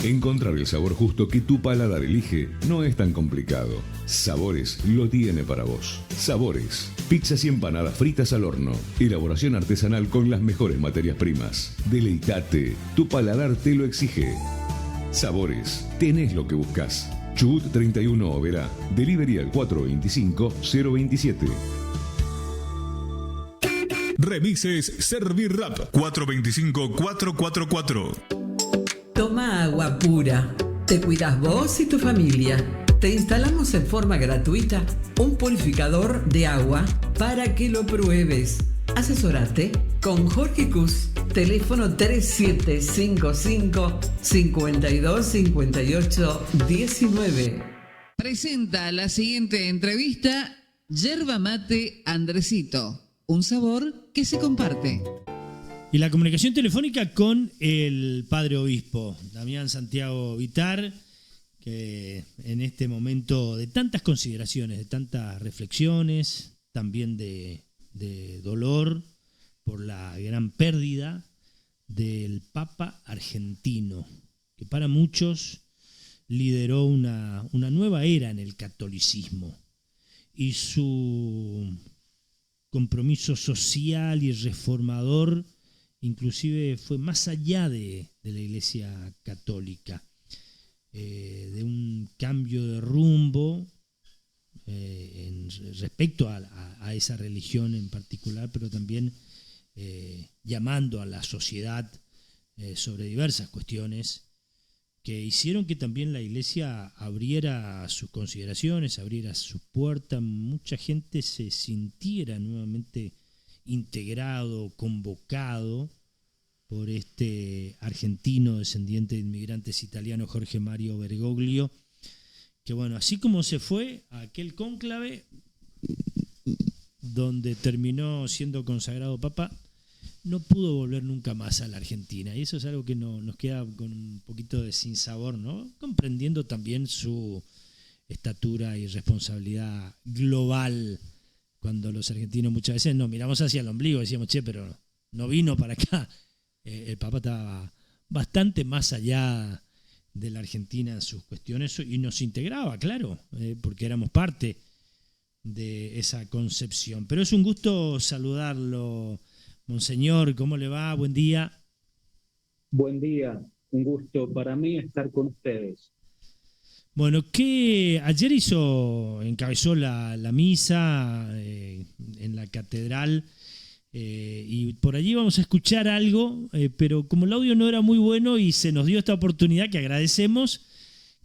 Encontrar el sabor justo que tu paladar elige no es tan complicado. Sabores lo tiene para vos. Sabores. Pizzas y empanadas fritas al horno. Elaboración artesanal con las mejores materias primas. Deleitate. Tu paladar te lo exige. Sabores. Tenés lo que buscas. Chubut 31 Oberá. Delivery al 425-027. Remises Servirrap 425-444. Toma agua pura. Te cuidas vos y tu familia. Te instalamos en forma gratuita un purificador de agua para que lo pruebes. Asesórate con Jorge Cus. Teléfono 3755 52 58 19. Presenta la siguiente entrevista Yerba Mate Andresito. Un sabor que se comparte. Y la comunicación telefónica con el padre obispo, Damián Santiago Vitar, que en este momento de tantas consideraciones, de tantas reflexiones, también de dolor por la gran pérdida del Papa argentino, que para muchos lideró una nueva era en el catolicismo, y su compromiso social y reformador inclusive fue más allá de la Iglesia Católica, de un cambio de rumbo respecto a esa religión en particular, pero también llamando a la sociedad sobre diversas cuestiones que hicieron que también la Iglesia abriera sus consideraciones, abriera su puerta, mucha gente se sintiera nuevamente integrado, convocado por este argentino descendiente de inmigrantes italianos, Jorge Mario Bergoglio, que bueno, así como se fue a aquel cónclave donde terminó siendo consagrado papa, no pudo volver nunca más a la Argentina, y eso es algo que nos queda con un poquito de sinsabor, ¿no? Comprendiendo también su estatura y responsabilidad global. Cuando los argentinos muchas veces nos miramos hacia el ombligo, decíamos, che, pero no vino para acá. El Papa estaba bastante más allá de la Argentina en sus cuestiones y nos integraba, claro, porque éramos parte de esa concepción. Pero es un gusto saludarlo, Monseñor. ¿Cómo le va? Buen día. Buen día, un gusto para mí estar con ustedes. Bueno, que ayer encabezó la misa en la catedral y por allí vamos a escuchar algo, pero como el audio no era muy bueno y se nos dio esta oportunidad que agradecemos,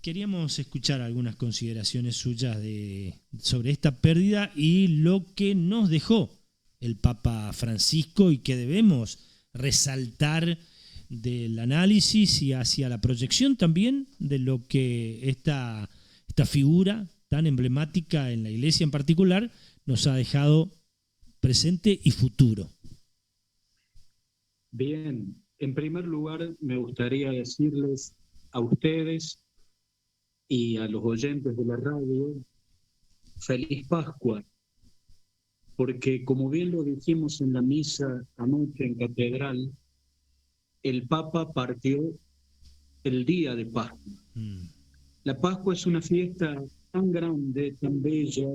queríamos escuchar algunas consideraciones suyas sobre esta pérdida y lo que nos dejó el Papa Francisco y que debemos resaltar del análisis y hacia la proyección también de lo que esta figura tan emblemática en la Iglesia en particular nos ha dejado presente y futuro. Bien, en primer lugar me gustaría decirles a ustedes y a los oyentes de la radio, feliz Pascua, porque como bien lo dijimos en la misa anoche en catedral, el Papa partió el día de Pascua. La Pascua es una fiesta tan grande, tan bella,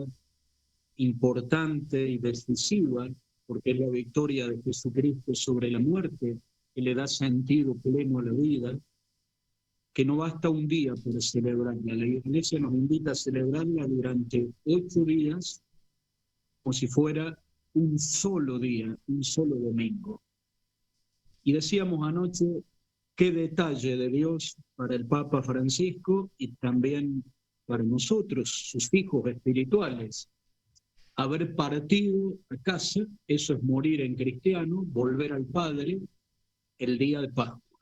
importante y decisiva, porque es la victoria de Jesucristo sobre la muerte, que le da sentido pleno a la vida, que no basta un día para celebrarla. La Iglesia nos invita a celebrarla durante 8 días, como si fuera un solo día, un solo domingo. Y decíamos anoche, qué detalle de Dios para el Papa Francisco y también para nosotros, sus hijos espirituales. Haber partido a casa, eso es morir en cristiano, volver al Padre, el día de Pascua,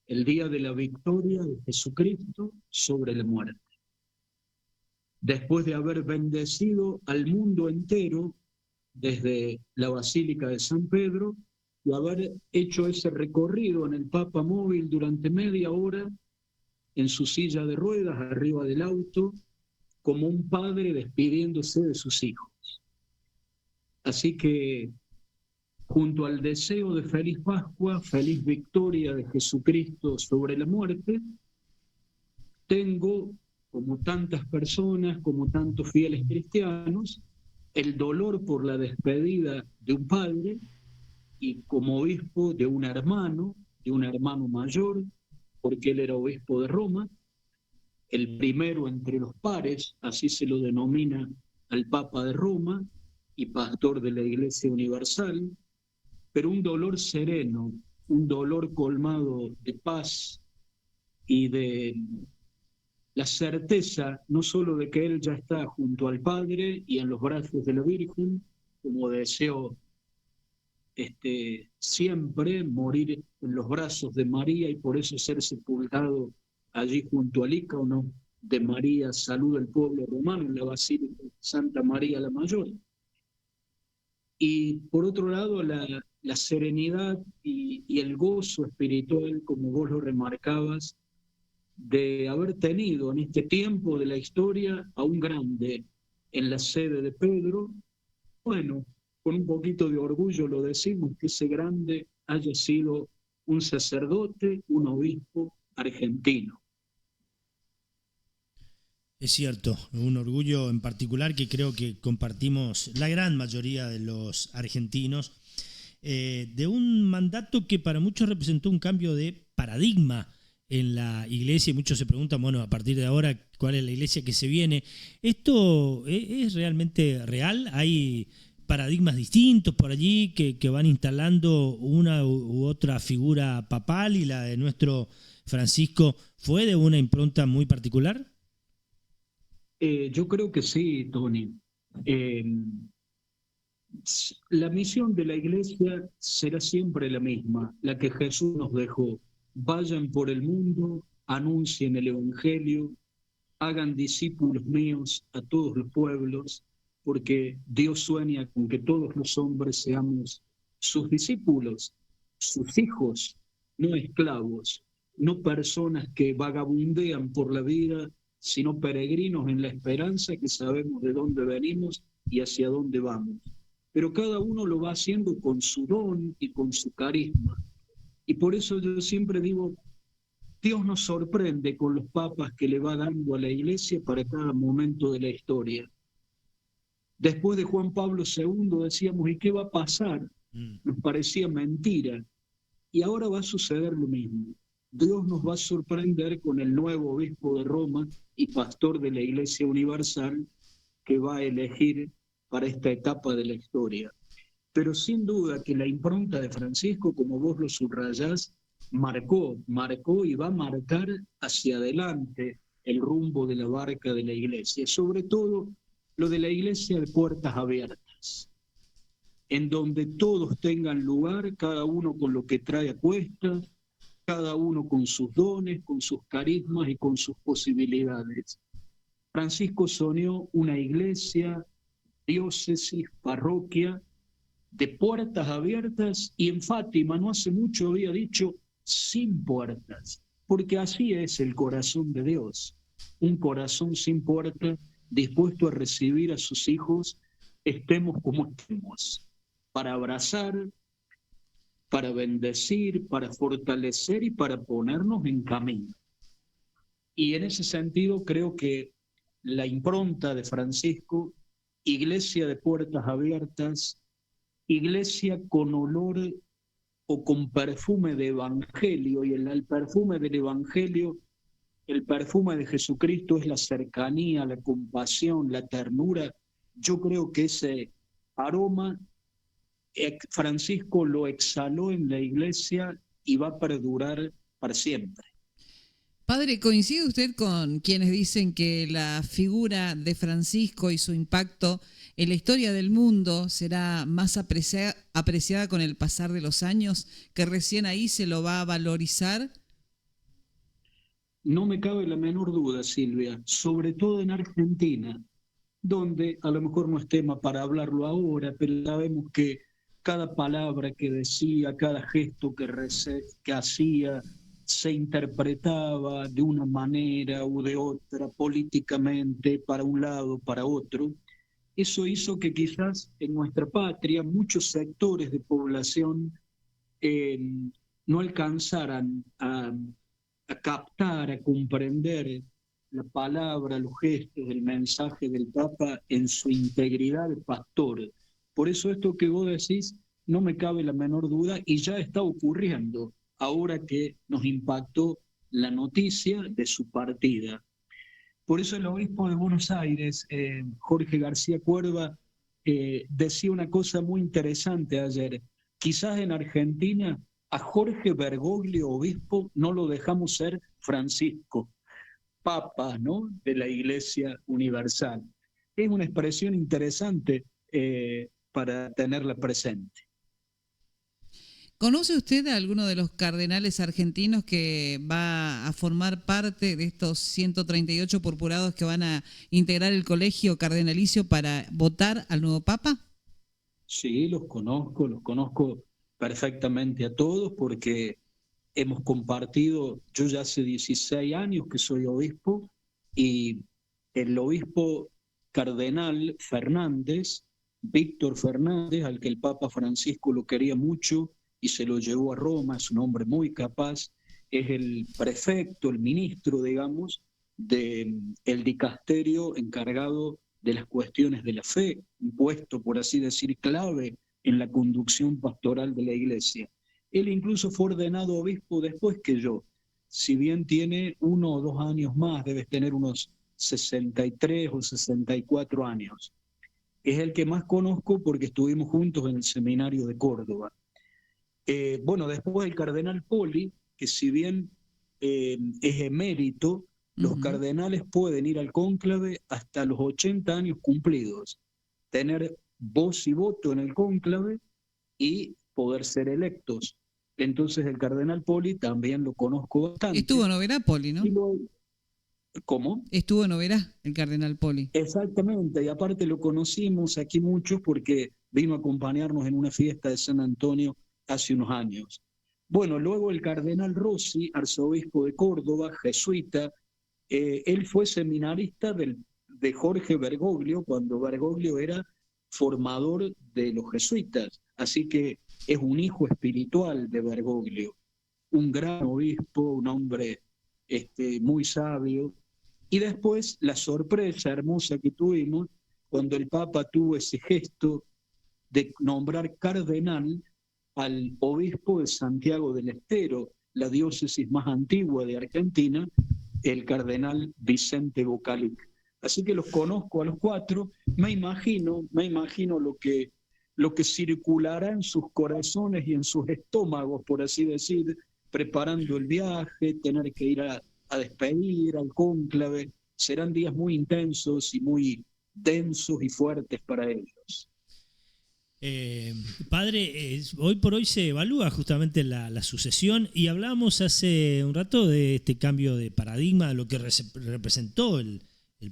el día de la victoria de Jesucristo sobre la muerte. Después de haber bendecido al mundo entero desde la Basílica de San Pedro, y haber hecho ese recorrido en el Papa móvil durante media hora en su silla de ruedas arriba del auto, como un padre despidiéndose de sus hijos. Así que, junto al deseo de feliz Pascua, feliz victoria de Jesucristo sobre la muerte, tengo, como tantas personas, como tantos fieles cristianos, el dolor por la despedida de un padre y como obispo de un hermano mayor, porque él era obispo de Roma, el primero entre los pares, así se lo denomina al Papa de Roma y pastor de la Iglesia Universal, pero un dolor sereno, un dolor colmado de paz y de la certeza no solo de que él ya está junto al Padre y en los brazos de la Virgen, como deseo siempre morir en los brazos de María y por eso ser sepultado allí junto al ícono de María, Salud del Pueblo Romano, en la Basílica de Santa María la Mayor. Y por otro lado, la serenidad y el gozo espiritual, como vos lo remarcabas, de haber tenido en este tiempo de la historia a un grande en la sede de Pedro. Bueno, con un poquito de orgullo lo decimos, que ese grande haya sido un sacerdote, un obispo argentino. Es cierto, un orgullo en particular que creo que compartimos la gran mayoría de los argentinos, de un mandato que para muchos representó un cambio de paradigma en la iglesia, y muchos se preguntan, bueno, a partir de ahora, ¿cuál es la iglesia que se viene? ¿Esto es realmente real? ¿Hay paradigmas distintos por allí que van instalando una u otra figura papal, y la de nuestro Francisco fue de una impronta muy particular? Yo creo que sí, Tony. La misión de la iglesia será siempre la misma, la que Jesús nos dejó. Vayan por el mundo, anuncien el Evangelio, hagan discípulos míos a todos los pueblos, porque Dios sueña con que todos los hombres seamos sus discípulos, sus hijos, no esclavos, no personas que vagabundean por la vida, sino peregrinos en la esperanza que sabemos de dónde venimos y hacia dónde vamos. Pero cada uno lo va haciendo con su don y con su carisma. Y por eso yo siempre digo, Dios nos sorprende con los papas que le va dando a la iglesia para cada momento de la historia. Después de Juan Pablo II decíamos, ¿y qué va a pasar? Nos parecía mentira. Y ahora va a suceder lo mismo. Dios nos va a sorprender con el nuevo obispo de Roma y pastor de la Iglesia Universal que va a elegir para esta etapa de la historia. Pero sin duda que la impronta de Francisco, como vos lo subrayás, marcó y va a marcar hacia adelante el rumbo de la barca de la Iglesia. Sobre todo lo de la Iglesia de puertas abiertas, en donde todos tengan lugar, cada uno con lo que trae a cuestas, cada uno con sus dones, con sus carismas y con sus posibilidades. Francisco soñó una iglesia, diócesis, parroquia, de puertas abiertas, y en Fátima no hace mucho había dicho sin puertas, porque así es el corazón de Dios, un corazón sin puertas, dispuesto a recibir a sus hijos, estemos como estemos, para abrazar, para bendecir, para fortalecer y para ponernos en camino. Y en ese sentido creo que la impronta de Francisco, iglesia de puertas abiertas, iglesia con olor o con perfume de evangelio, y el perfume del evangelio, el perfume de Jesucristo es la cercanía, la compasión, la ternura. Yo creo que ese aroma Francisco lo exhaló en la iglesia y va a perdurar para siempre. Padre, ¿coincide usted con quienes dicen que la figura de Francisco y su impacto en la historia del mundo será más apreciada con el pasar de los años, que recién ahí se lo va a valorizar? No me cabe la menor duda, Silvia, sobre todo en Argentina, donde a lo mejor no es tema para hablarlo ahora, pero sabemos que cada palabra que decía, cada gesto que hacía, se interpretaba de una manera u de otra, políticamente, para un lado, para otro. Eso hizo que quizás en nuestra patria muchos sectores de población no alcanzaran a captar, a comprender la palabra, los gestos, el mensaje del Papa en su integridad de pastor. Por eso esto que vos decís no me cabe la menor duda y ya está ocurriendo ahora que nos impactó la noticia de su partida. Por eso el obispo de Buenos Aires, Jorge García Cuerva, decía una cosa muy interesante ayer. Quizás en Argentina a Jorge Bergoglio, obispo, no lo dejamos ser Francisco, Papa, ¿no?, de la Iglesia Universal. Es una expresión interesante para tenerla presente. ¿Conoce usted a alguno de los cardenales argentinos que va a formar parte de estos 138 purpurados que van a integrar el colegio cardenalicio para votar al nuevo Papa? Sí, los conozco perfectamente a todos porque hemos compartido, yo ya hace 16 años que soy obispo, y el obispo cardenal Fernández, Víctor Fernández, al que el Papa Francisco lo quería mucho y se lo llevó a Roma, es un hombre muy capaz, es el prefecto, el ministro, digamos, del dicasterio encargado de las cuestiones de la fe, un puesto, por así decir, clave en la conducción pastoral de la Iglesia. Él incluso fue ordenado obispo después que yo, si bien tiene 1 o 2 años más, debe tener unos 63 o 64 años. Es el que más conozco porque estuvimos juntos en el seminario de Córdoba. Bueno, después el cardenal Poli, que si bien es emérito, los cardenales pueden ir al cónclave hasta los 80 años cumplidos, tener voz y voto en el cónclave y poder ser electos. Entonces el cardenal Poli también lo conozco bastante. Estuvo en Oberá, Poli, ¿no? ¿Cómo? Estuvo en Oberá, el cardenal Poli. Exactamente, y aparte lo conocimos aquí muchos porque vino a acompañarnos en una fiesta de San Antonio hace unos años. Bueno, luego el cardenal Rossi, arzobispo de Córdoba, jesuita, él fue seminarista de Jorge Bergoglio cuando Bergoglio era formador de los jesuitas, así que es un hijo espiritual de Bergoglio, un gran obispo, un hombre muy sabio. Y después la sorpresa hermosa que tuvimos cuando el Papa tuvo ese gesto de nombrar cardenal al obispo de Santiago del Estero, la diócesis más antigua de Argentina, el cardenal Vicente Bocalic. Así que los conozco a los 4, me imagino lo que circulará en sus corazones y en sus estómagos, por así decir, preparando el viaje, tener que ir a despedir al cónclave. Serán días muy intensos y muy densos y fuertes para ellos. Padre, hoy por hoy se evalúa justamente la sucesión y hablábamos hace un rato de este cambio de paradigma, de lo que representó el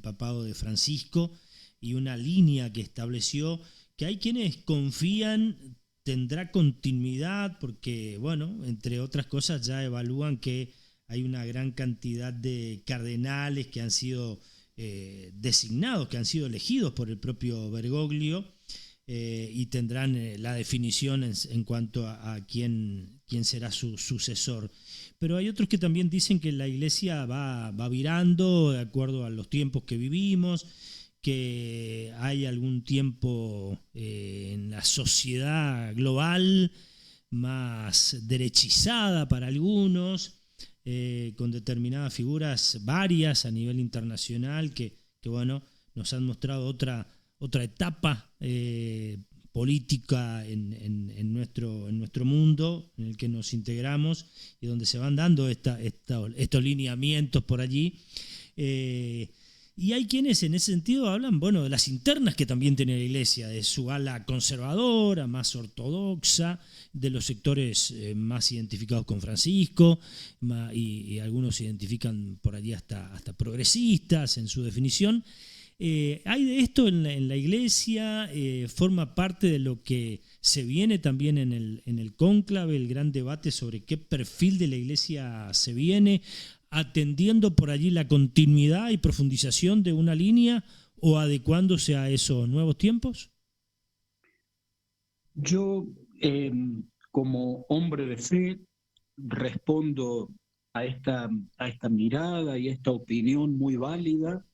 papado de Francisco y una línea que estableció, que hay quienes confían tendrá continuidad porque, bueno, entre otras cosas ya evalúan que hay una gran cantidad de cardenales que han sido designados, que han sido elegidos por el propio Bergoglio, y tendrán la definición en cuanto a quién será su sucesor. Pero hay otros que también dicen que la Iglesia va virando de acuerdo a los tiempos que vivimos, que hay algún tiempo en la sociedad global más derechizada para algunos, con determinadas figuras varias a nivel internacional que bueno, nos han mostrado otra etapa política en nuestro mundo en el que nos integramos y donde se van dando estos lineamientos por allí. Y hay quienes en ese sentido hablan, bueno, de las internas que también tiene la Iglesia, de su ala conservadora, más ortodoxa, de los sectores más identificados con Francisco, y algunos se identifican por allí hasta progresistas en su definición. ¿Hay de esto en la Iglesia? ¿Forma parte de lo que se viene también en el cónclave, el gran debate sobre qué perfil de la Iglesia se viene, atendiendo por allí la continuidad y profundización de una línea o adecuándose a esos nuevos tiempos? Yo, como hombre de fe, respondo a esta mirada y a esta opinión muy válida,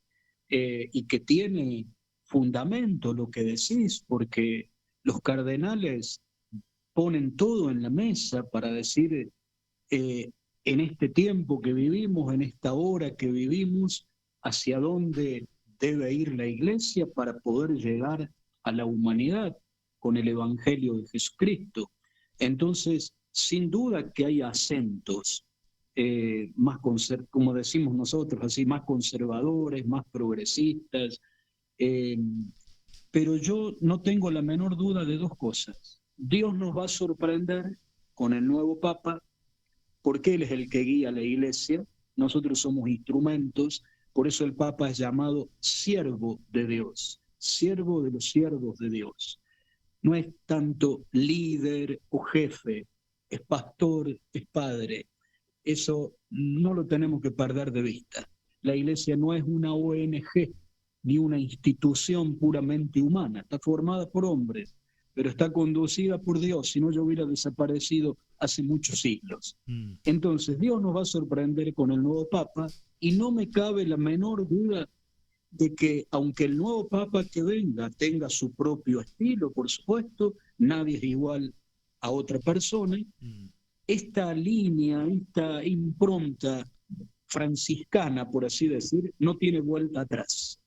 y que tiene fundamento lo que decís, porque los cardenales ponen todo en la mesa para decir, en este tiempo que vivimos, en esta hora que vivimos, hacia dónde debe ir la Iglesia para poder llegar a la humanidad con el Evangelio de Jesucristo. Entonces, sin duda que hay acentos como decimos nosotros, así, más conservadores, más progresistas, eh, pero yo no tengo la menor duda de dos cosas. Dios nos va a sorprender con el nuevo Papa, porque Él es el que guía a la Iglesia, nosotros somos instrumentos, por eso el Papa es llamado siervo de Dios, siervo de los siervos de Dios. No es tanto líder o jefe, es pastor, es padre. Eso no lo tenemos que perder de vista. La Iglesia no es una ONG ni una institución puramente humana, está formada por hombres, pero está conducida por Dios, si no yo hubiera desaparecido hace muchos siglos. Entonces Dios nos va a sorprender con el nuevo Papa, y no me cabe la menor duda de que aunque el nuevo Papa que venga tenga su propio estilo, por supuesto, nadie es igual a otra persona, esta línea, esta impronta franciscana, por así decir, no tiene vuelta atrás.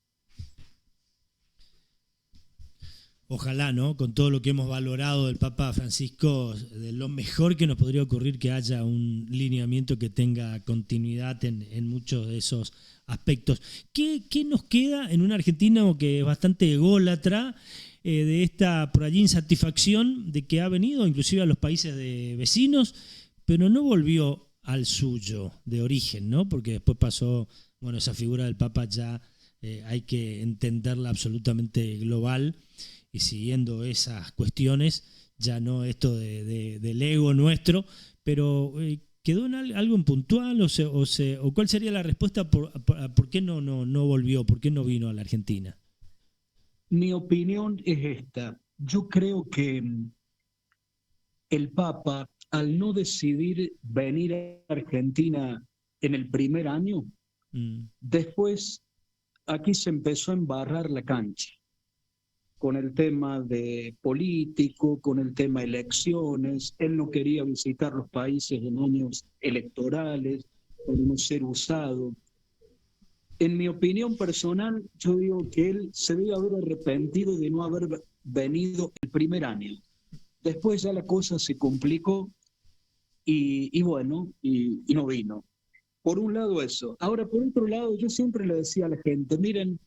Ojalá, ¿no? Con todo lo que hemos valorado del Papa Francisco, de lo mejor que nos podría ocurrir que haya un lineamiento que tenga continuidad en muchos de esos aspectos. ¿Qué nos queda en una Argentina que es bastante ególatra, de esta por allí insatisfacción de que ha venido inclusive a los países de vecinos, pero no volvió al suyo de origen, ¿no? Porque después pasó, bueno, esa figura del Papa ya hay que entenderla absolutamente global, y siguiendo esas cuestiones, ya no esto del ego nuestro, pero ¿quedó en algo en puntual o cuál sería la respuesta por qué no volvió, por qué no vino a la Argentina? Mi opinión es esta. Yo creo que el Papa, al no decidir venir a Argentina en el primer año, después aquí se empezó a embarrar la cancha con el tema de político, con el tema de elecciones. Él no quería visitar los países en años electorales para no ser usado. En mi opinión personal, yo digo que él se debe haber arrepentido de no haber venido el primer año. Después ya la cosa se complicó y no vino. Por un lado eso. Ahora, por otro lado, yo siempre le decía a la gente, miren,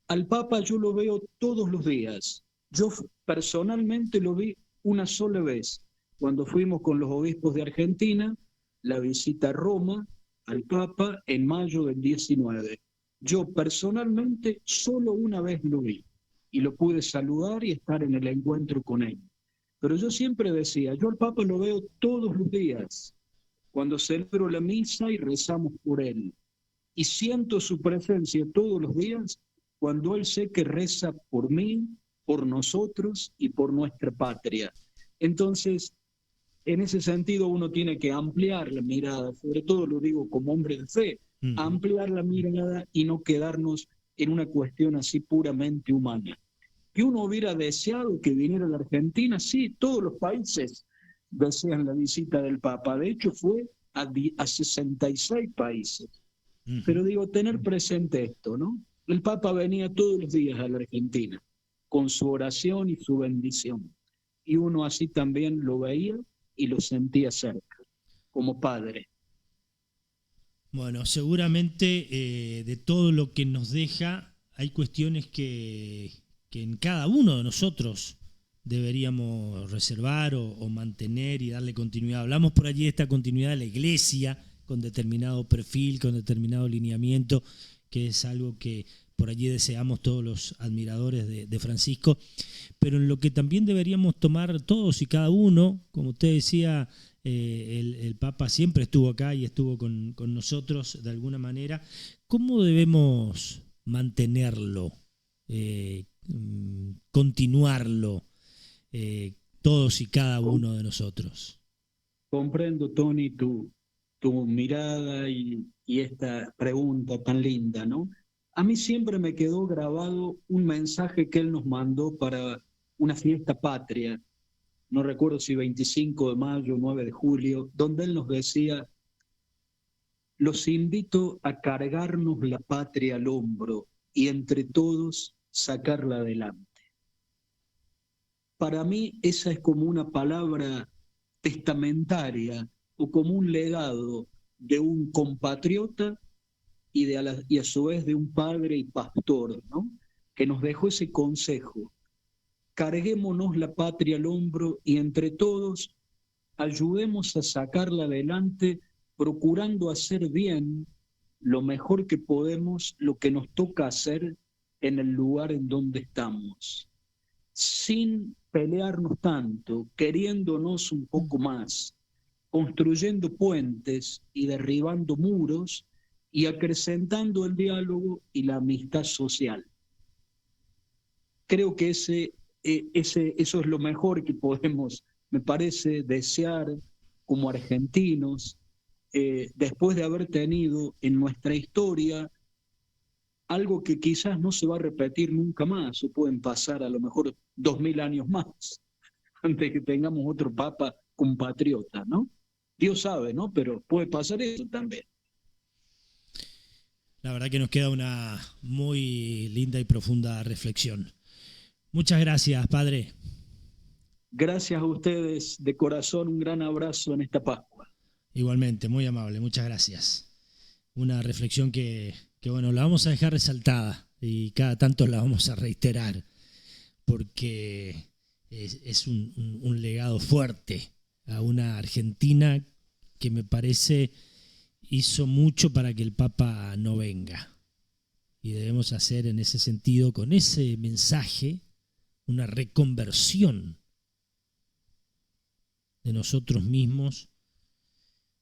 al Papa yo lo veo todos los días. Yo personalmente lo vi una sola vez, cuando fuimos con los obispos de Argentina, la visita a Roma al Papa en mayo del 19. Yo personalmente solo una vez lo vi y lo pude saludar y estar en el encuentro con él. Pero yo siempre decía, yo al Papa lo veo todos los días, cuando celebro la misa y rezamos por él. Y siento su presencia todos los días cuando él sé que reza por mí, por nosotros y por nuestra patria. Entonces, en ese sentido uno tiene que ampliar la mirada, sobre todo lo digo como hombre de fe, ampliar la mirada y no quedarnos en una cuestión así puramente humana. Que uno hubiera deseado que viniera a la Argentina, sí, todos los países desean la visita del Papa, de hecho fue a 66 países. Pero digo, tener presente esto, ¿no? El Papa venía todos los días a la Argentina, con su oración y su bendición. Y uno así también lo veía y lo sentía cerca, como padre. Bueno, seguramente de todo lo que nos deja, hay cuestiones que en cada uno de nosotros deberíamos reservar o mantener y darle continuidad. Hablamos por allí de esta continuidad de la Iglesia, con determinado perfil, con determinado lineamiento, que es algo que por allí deseamos todos los admiradores de Francisco, pero en lo que también deberíamos tomar todos y cada uno, como usted decía, el Papa siempre estuvo acá y estuvo con nosotros de alguna manera. ¿Cómo debemos mantenerlo, continuarlo, todos y cada uno de nosotros? Comprendo, Tony, tu tu mirada y esta pregunta tan linda, ¿no? A mí siempre me quedó grabado un mensaje que él nos mandó para una fiesta patria, no recuerdo si 25 de mayo o 9 de julio, donde él nos decía: los invito a cargarnos la patria al hombro y entre todos sacarla adelante. Para mí esa es como una palabra testamentaria o como un legado de un compatriota y a su vez de un padre y pastor, ¿no? Que nos dejó ese consejo: carguémonos la patria al hombro y entre todos ayudemos a sacarla adelante, procurando hacer bien lo mejor que podemos, lo que nos toca hacer en el lugar en donde estamos, sin pelearnos tanto, queriéndonos un poco más, construyendo puentes y derribando muros y acrecentando el diálogo y la amistad social. Creo que eso es lo mejor que podemos, me parece, desear como argentinos, después de haber tenido en nuestra historia algo que quizás no se va a repetir nunca más, o pueden pasar a lo mejor 2000 años más, antes de que tengamos otro papa compatriota, ¿no? Dios sabe, ¿no? Pero puede pasar eso también. La verdad que nos queda una muy linda y profunda reflexión. Muchas gracias, padre. Gracias a ustedes de corazón, un gran abrazo en esta Pascua. Igualmente, muy amable, muchas gracias. Una reflexión que bueno, la vamos a dejar resaltada y cada tanto la vamos a reiterar, porque es un legado fuerte a una Argentina que me parece hizo mucho para que el Papa no venga. Y debemos hacer en ese sentido, con ese mensaje, una reconversión de nosotros mismos,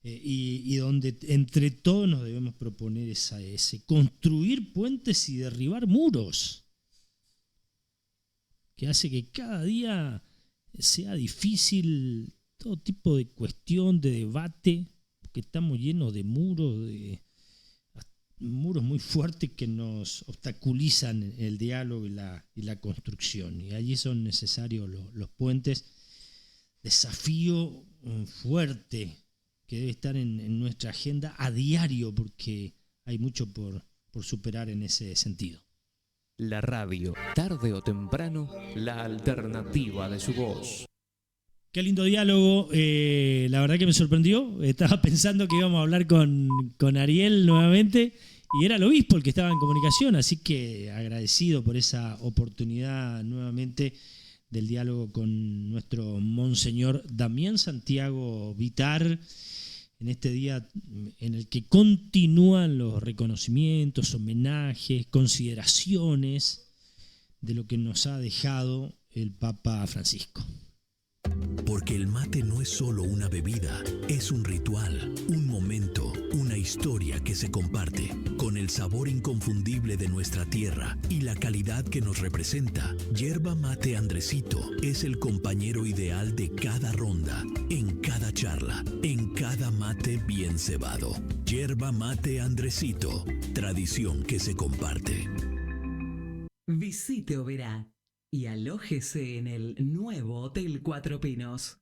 y donde entre todos nos debemos proponer ese construir puentes y derribar muros, que hace que cada día sea difícil todo tipo de cuestión, de debate, porque estamos llenos de muros muy fuertes que nos obstaculizan el diálogo y la construcción, y allí son necesarios los puentes. Desafío fuerte que debe estar en nuestra agenda a diario, porque hay mucho por superar en ese sentido. La radio, tarde o temprano, la alternativa de su voz. Qué lindo diálogo, la verdad que me sorprendió. Estaba pensando que íbamos a hablar con Ariel nuevamente y era el obispo el que estaba en comunicación, así que agradecido por esa oportunidad nuevamente del diálogo con nuestro Monseñor Damián Santiago Vitar, en este día en el que continúan los reconocimientos, homenajes, consideraciones de lo que nos ha dejado el Papa Francisco. Porque el mate no es solo una bebida, es un ritual, un momento, una historia que se comparte. Con el sabor inconfundible de nuestra tierra y la calidad que nos representa, Yerba Mate Andresito es el compañero ideal de cada ronda, en cada charla, en cada mate bien cebado. Yerba Mate Andresito, tradición que se comparte. Visite Oberá y alójese en el nuevo Hotel Cuatro Pinos.